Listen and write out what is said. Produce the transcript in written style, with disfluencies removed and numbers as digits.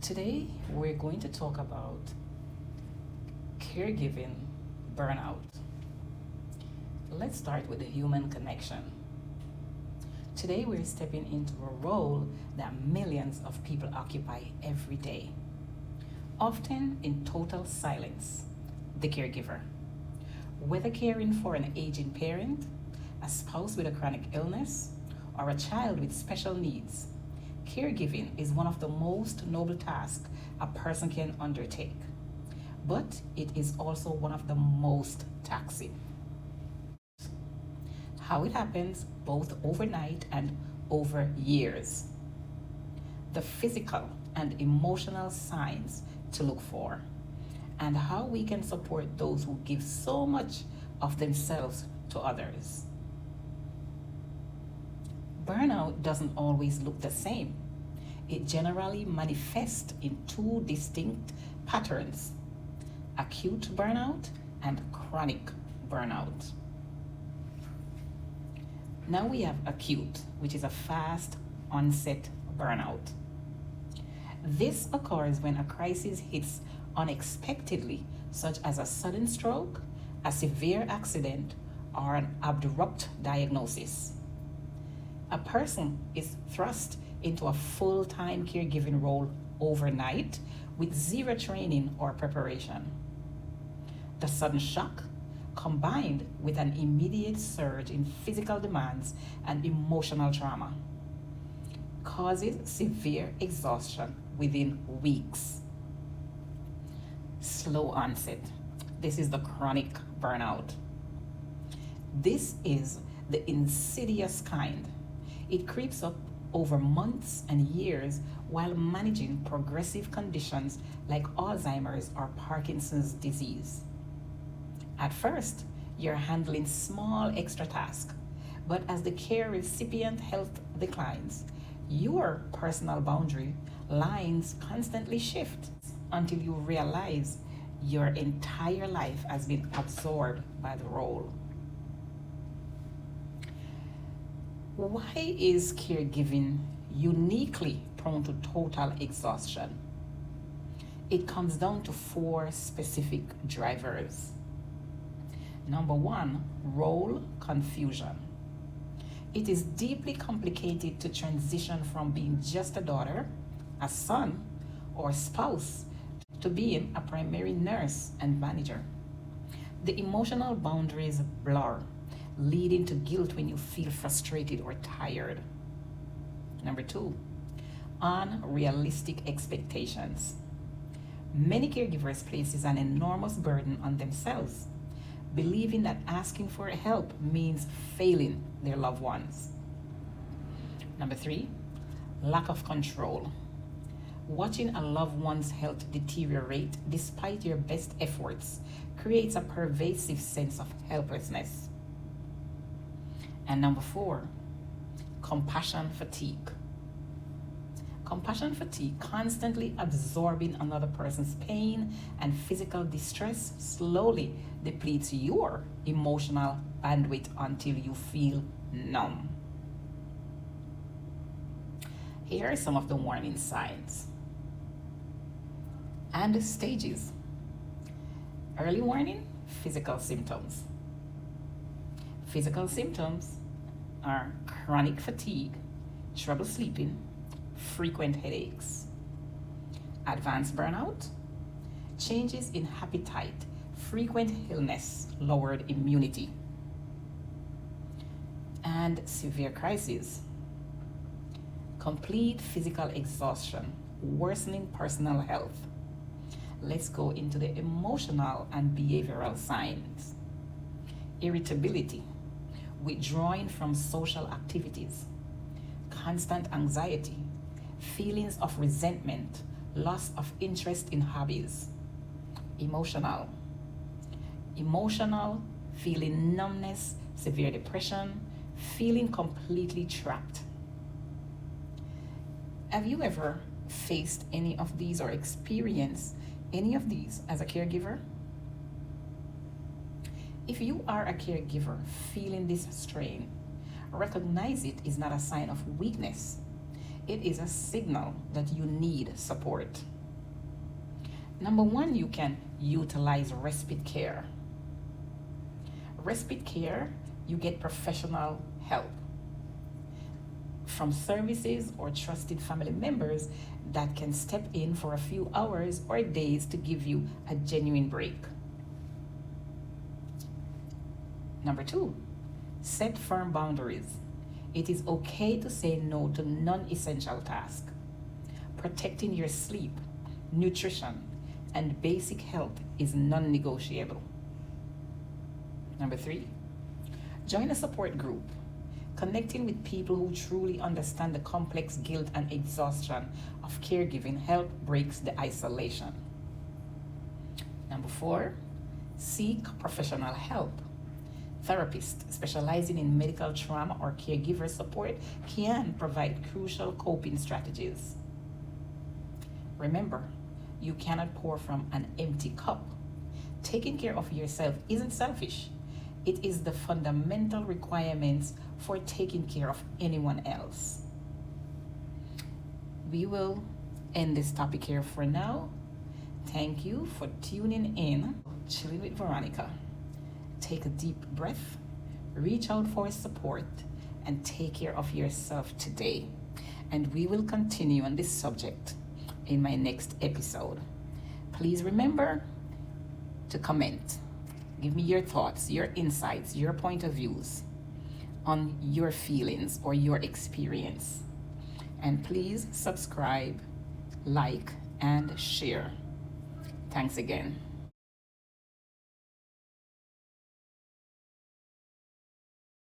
Today, we're going to talk about caregiving burnout. Let's start with the human connection. Today, we're stepping into a role that millions of people occupy every day, often in total silence: the caregiver. Whether caring for an aging parent, a spouse with a chronic illness, or a child with special needs, caregiving is one of the most noble tasks a person can undertake, but it is also one of the most taxing. How it happens both overnight and over years, the physical and emotional signs to look for, and how we can support those who give so much of themselves to others. Burnout doesn't always look the same. It generally manifests in two distinct patterns: acute burnout and chronic burnout. Now we have acute, which is a fast onset burnout. This occurs when a crisis hits unexpectedly, such as a sudden stroke, a severe accident, or an abrupt diagnosis. A person is thrust into a full-time caregiving role overnight with zero training or preparation. The sudden shock, combined with an immediate surge in physical demands and emotional trauma, causes severe exhaustion within weeks. Slow onset. This is the chronic burnout. This is the insidious kind. It creeps up over months and years while managing progressive conditions like Alzheimer's or Parkinson's disease. At first, you're handling small extra tasks, but as the care recipient health declines, your personal boundary lines constantly shift until you realize your entire life has been absorbed by the role. Why is caregiving uniquely prone to total exhaustion? It comes down to four specific drivers. Number one, role confusion. It is deeply complicated to transition from being just a daughter, a son, or spouse to being a primary nurse and manager. The emotional boundaries blur, leading to guilt when you feel frustrated or tired. Number two, unrealistic expectations. Many caregivers places an enormous burden on themselves, believing that asking for help means failing their loved ones. Number three, lack of control. Watching a loved one's health deteriorate despite your best efforts creates a pervasive sense of helplessness. And number four, compassion fatigue. Compassion fatigue, constantly absorbing another person's pain and physical distress, slowly depletes your emotional bandwidth until you feel numb. Here are some of the warning signs and stages. Early warning: physical symptoms. Physical symptoms are chronic fatigue, trouble sleeping, frequent headaches. Advanced burnout: changes in appetite, frequent illness, lowered immunity. And severe crisis: complete physical exhaustion, worsening personal health. Let's go into the emotional and behavioral signs. Irritability, withdrawing from social activities, constant anxiety, feelings of resentment, loss of interest in hobbies. Emotional, feeling numbness, severe depression, feeling completely trapped. Have you ever faced any of these or experienced any of these as a caregiver? If you are a caregiver feeling this strain, recognize it is not a sign of weakness. It is a signal that you need support. Number one, you can utilize respite care. Respite care, you get professional help from services or trusted family members that can step in for a few hours or days to give you a genuine break. Number two, set firm boundaries. It is okay to say no to non essential tasks. Protecting your sleep, nutrition, and basic health is non negotiable. Number three, join a support group. Connecting with people who truly understand the complex guilt and exhaustion of caregiving help breaks the isolation. Number four, seek professional help. Therapists specializing in medical trauma or caregiver support can provide crucial coping strategies. Remember, you cannot pour from an empty cup. Taking care of yourself isn't selfish. It is the fundamental requirements for taking care of anyone else. We will end this topic here for now. Thank you for tuning in. Chilling with Veronica. Take a deep breath, reach out for support, and take care of yourself today. And we will continue on this subject in my next episode. Please remember to comment. Give me your thoughts, your insights, your point of views on your feelings or your experience. And please subscribe, like, and share. Thanks again.